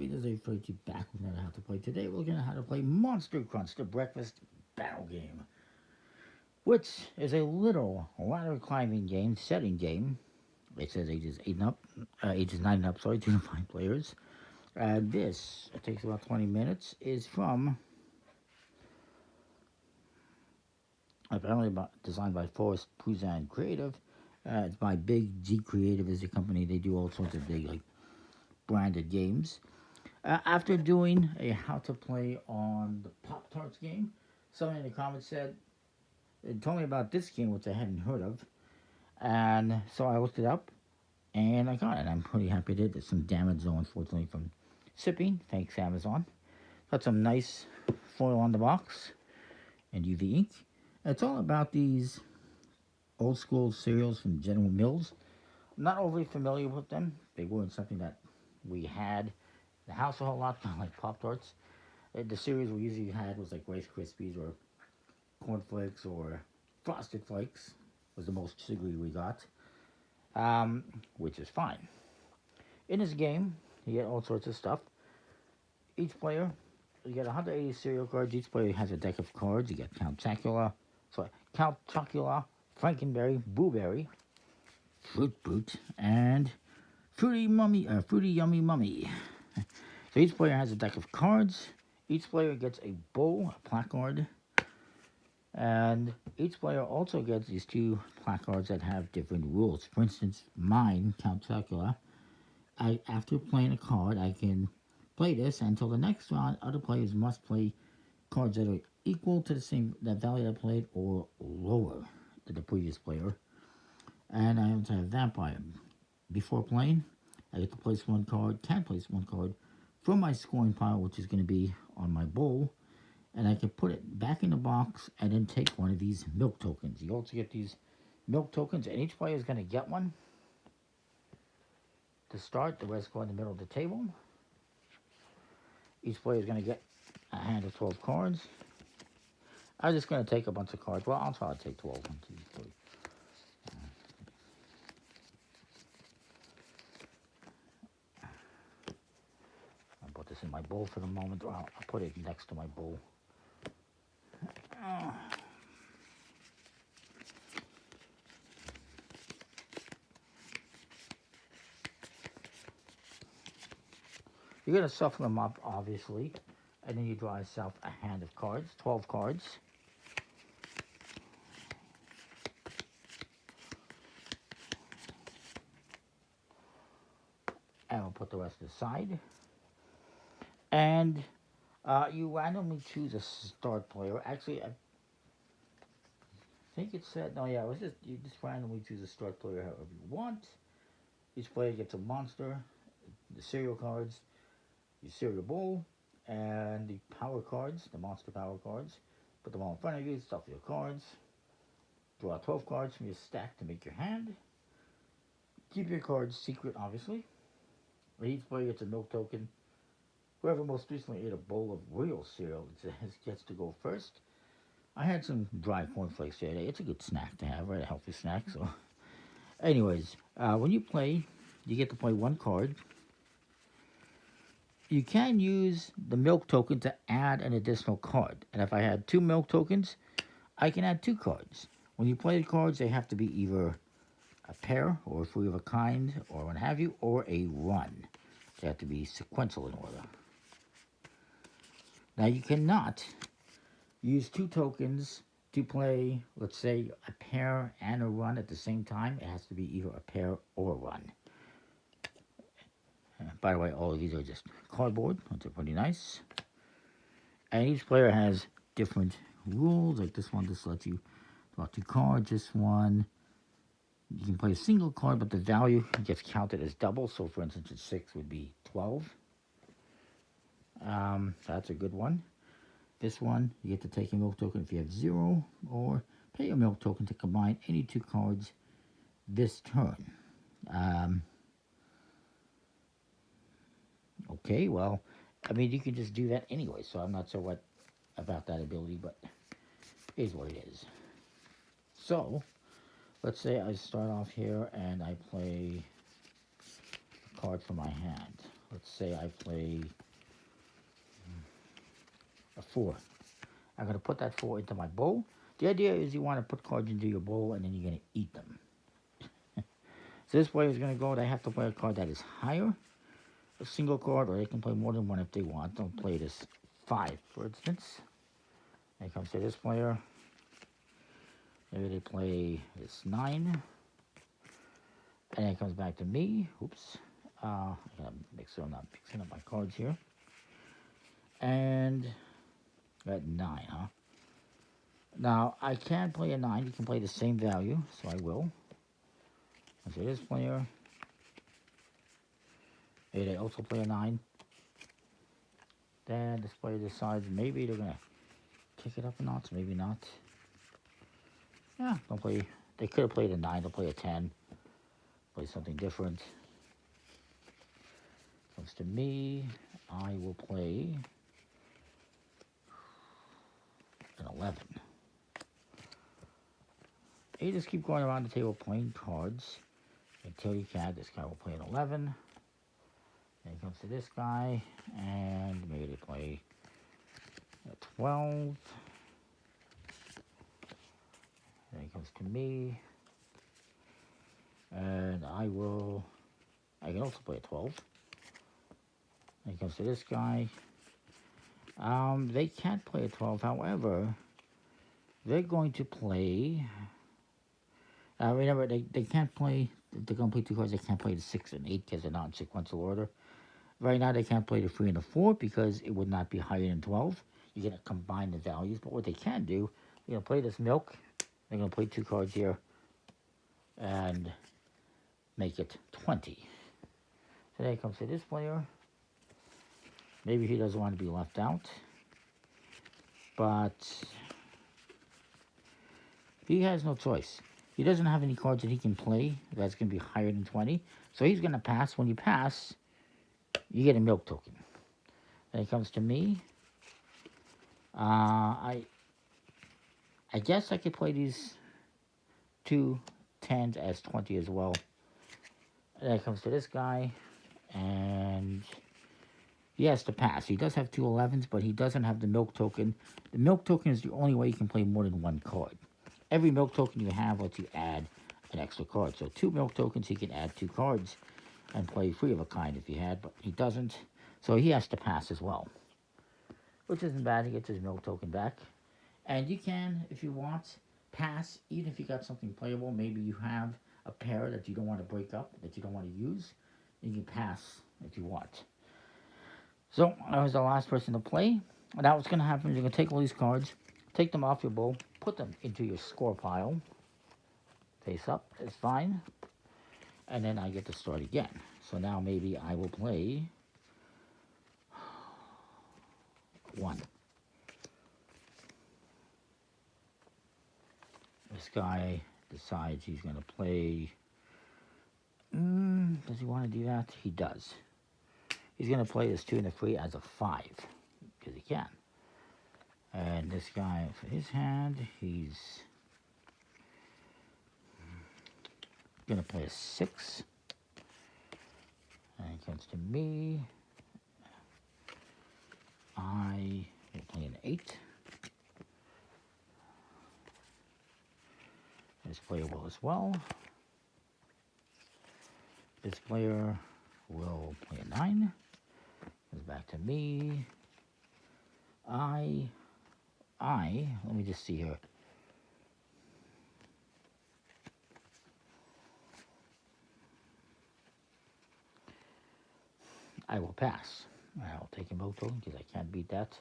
Readers, I played you back with another How to Play. Today we're looking at how to play Monster Crunch, the breakfast battle game, which is a little ladder climbing game, setting game. It says ages 8 and up, ages 9 and up, sorry, 2 to 5 players. This, it takes about 20 minutes, is from, apparently designed by Forrest Puzan Creative. It's by Big G Creative is the company. They do all sorts of big, like, branded games. After doing a how to play on the Pop-Tarts game, someone in the comments said, it told me about this game, which I hadn't heard of. And so I looked it up, and I got it. I'm pretty happy to. There's some damage, though, unfortunately, from shipping. Thanks, Amazon. Got some nice foil on the box and UV ink. It's all about these old school cereals from General Mills. I'm not overly familiar with them. They weren't something that we had the house a whole lot, like Pop-Tarts. The cereals we usually had was like Rice Krispies or Corn Flakes or Frosted Flakes was the most sugary we got, which is fine. In this game, you get all sorts of stuff. Each player, you get 180 cereal cards. Each player has a deck of cards. You get Count Chocula, Frankenberry, Blueberry, Fruit Boot, and Fruity Yummy Mummy. So each player has a deck of cards. Each player gets a bowl, a placard, and each player also gets these two placards that have different rules. For instance, mine, Count Chocula, after playing a card, I can play this until the next round. Other players must play cards that are equal to that value I played or lower than the previous player. And I also have Vampire. Before playing, I get to place one card, can place one card from my scoring pile, which is going to be on my bowl, and I can put it back in the box and then take one of these milk tokens. You also get these milk tokens, and each player is going to get one to start. The rest go in the middle of the table. Each player is going to get a hand of 12 cards. I'm just going to take a bunch of cards. Well, I'll try to take 12. 1, 2, 3. I'll put this in my bowl for the moment. Well, I'll put it next to my bowl. You're going to shuffle them up, obviously, and then you draw yourself a hand of cards, 12 cards. And we'll put the rest aside. And you randomly choose a start player. Actually, I think it said, no, yeah, you just randomly choose a start player however you want. Each player gets a monster, the cereal cards, your cereal bowl, and the power cards, the monster power cards. Put them all in front of you, stuff your cards. Draw 12 cards from your stack to make your hand. Keep your cards secret, obviously. Each player gets a milk token. Whoever most recently ate a bowl of real cereal gets to go first. I had some dry cornflakes the other day. It's a good snack to have, right? A healthy snack. So, anyways, when you play, you get to play one card. You can use the milk token to add an additional card. And if I had 2 milk tokens, I can add 2 cards. When you play the cards, they have to be either a pair or 3 of a kind or what have you, or a run. They have to be sequential in order. Now you cannot use 2 tokens to play, let's say, a pair and a run at the same time. It has to be either a pair or a run. By the way, all of these are just cardboard, which are pretty nice. And each player has different rules. Like this one just lets you draw 2 cards. This one, you can play a single card, but the value gets counted as double. So, for instance, a 6 would be 12. That's a good one. This one, you get to take a milk token if you have 0, or pay a milk token to combine any 2 cards this turn. Okay, well, I mean, you can just do that anyway, so I'm not sure what about that ability, but it is what it is. So, let's say I start off here and I play a card from my hand. let's say I play a 4. I'm going to put that 4 into my bowl. The idea is you want to put cards into your bowl and then you're going to eat them. So this player is going to go, they have to play a card that is higher, a single card, or they can play more than one if they want. Don't play this 5, for instance. Then it comes to this player. Maybe they play this 9. And then it comes back to me. Oops. I gotta make sure I'm not mixing up my cards here. And at 9, huh? Now, I can play a 9. You can play the same value, so I will. So this player, maybe they also play a 9. Then this player decides maybe they're going to kick it up a notch, maybe not. Yeah, don't play. They could have played a 9, they'll play a 10. Play something different. Comes to me, I will play an 11. You just keep going around the table playing cards until you can. This guy will play an 11. Then it comes to this guy, and maybe they play a 12. Then it comes to me, and I can also play a 12. Then it comes to this guy. They can't play a 12, however, they're going to play. Remember, they can't play, they're going to play 2 cards, they can't play the 6 and 8 because they're not in sequential order. Right now, they can't play the 3 and the 4 because it would not be higher than 12. You're going to combine the values, but what they can do, they're going to play this milk, they're going to play 2 cards here, and make it 20. So then it comes to this player. Maybe he doesn't want to be left out, but he has no choice. He doesn't have any cards that he can play that's going to be higher than 20. So he's going to pass. When you pass, you get a milk token. Then it comes to me. I guess I could play these 2 10s as 20 as well. Then it comes to this guy. And he has to pass. He does have 2 11s, but he doesn't have the milk token. The milk token is the only way you can play more than 1 card. Every milk token you have lets you add an extra card. So 2 milk tokens, he can add 2 cards and play 3 of a kind if he had, but he doesn't. So he has to pass as well, which isn't bad. He gets his milk token back. And you can, if you want, pass, even if you got something playable. Maybe you have a pair that you don't want to break up, that you don't want to use. You can pass if you want. So I was the last person to play. Now what's going to happen is you're going to take all these cards, take them off your bowl, put them into your score pile. Face up is fine. And then I get to start again. So now maybe I will play 1. This guy decides he's going to play. Does he want to do that? He does. He's going to play this 2 and a 3 as a 5 because he can. And this guy, for his hand, he's going to play a 6. And it comes to me. I will play an 8. This player will as well. This player will play a 9. Comes back to me. Let me just see here. I will pass. I'll take a milk token because I can't beat that.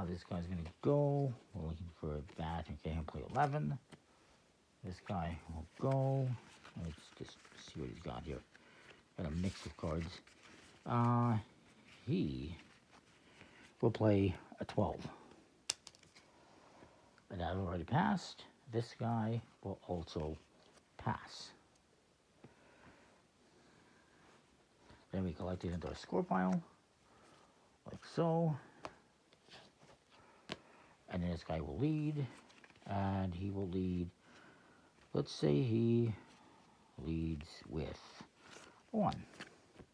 This guy's going to go. We're looking for a bat. Okay, he'll play 11. This guy will go. Let's just see what he's got here. Got a mix of cards. He will play a 12. But I've already passed. This guy will also pass. Then we collect it into our score pile, like so. And then this guy will lead, and he will lead. Let's say he leads with 1.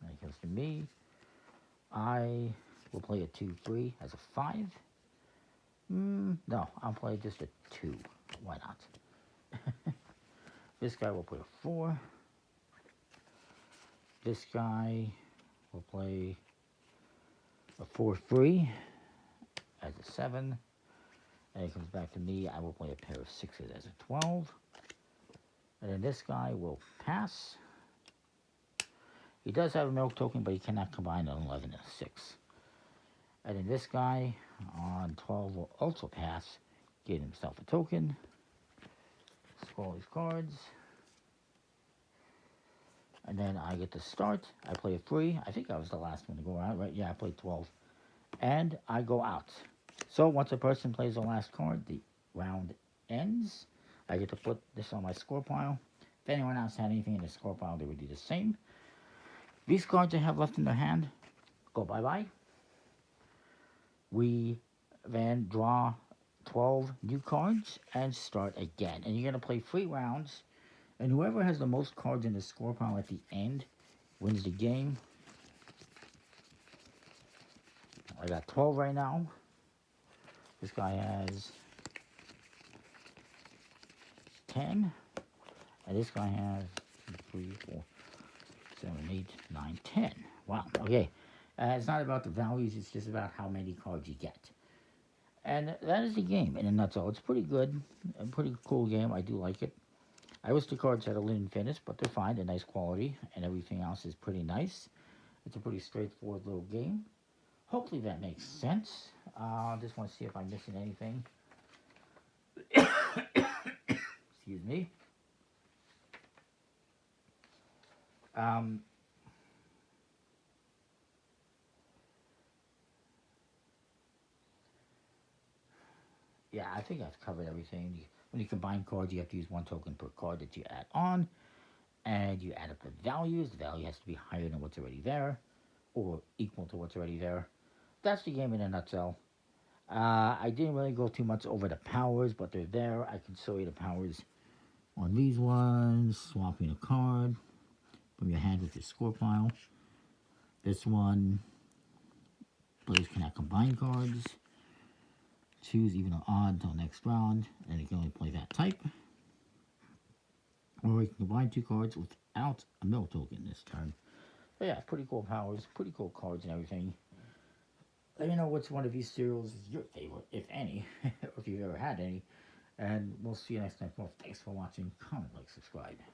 When it comes to me, I will play a 2-3 as a 5. No, I'll play just a 2. Why not? This guy will play a 4. This guy will play a 4-3 as a 7. And it comes back to me, I will play a pair of 6s as a 12. And then this guy will pass. He does have a milk token, but he cannot combine an 11 and a 6. And then this guy on 12 will also pass, get himself a token. Scroll these cards. And then I get to start. I play a 3. I think I was the last one to go out, right? Yeah, I played 12. And I go out. So once a person plays the last card, the round ends. I get to put this on my score pile. If anyone else had anything in the score pile, they would do the same. These cards they have left in their hand go bye-bye. We then draw 12 new cards and start again. And you're going to play 3 rounds. And whoever has the most cards in the score pile at the end wins the game. I got 12 right now. This guy has 10. And this guy has 3, 4, 7, 8, 9, 10. Wow, okay. It's not about the values, it's just about how many cards you get. And that is the game in a nutshell. It's pretty good, a pretty cool game. I do like it. I wish the cards had a linen finish, but they're fine. They're nice quality, and everything else is pretty nice. It's a pretty straightforward little game. Hopefully that makes sense. Just want to see if I'm missing anything. Excuse me. Yeah, I think I've covered everything. When you combine cards, you have to use 1 token per card that you add on. And you add up the values. The value has to be higher than what's already there, or equal to what's already there. That's the game in a nutshell. I didn't really go too much over the powers, but they're there. I can show you the powers on these ones. Swapping a card from your hand with your score pile. This one, players cannot combine cards. Choose even or odd until next round, and you can only play that type. Or you can combine 2 cards without a mill token this turn. But yeah, pretty cool powers, pretty cool cards and everything. Let me know which one of these cereals is your favorite, if any, or if you've ever had any. And we'll see you next time. Well, thanks for watching. Comment, like, subscribe.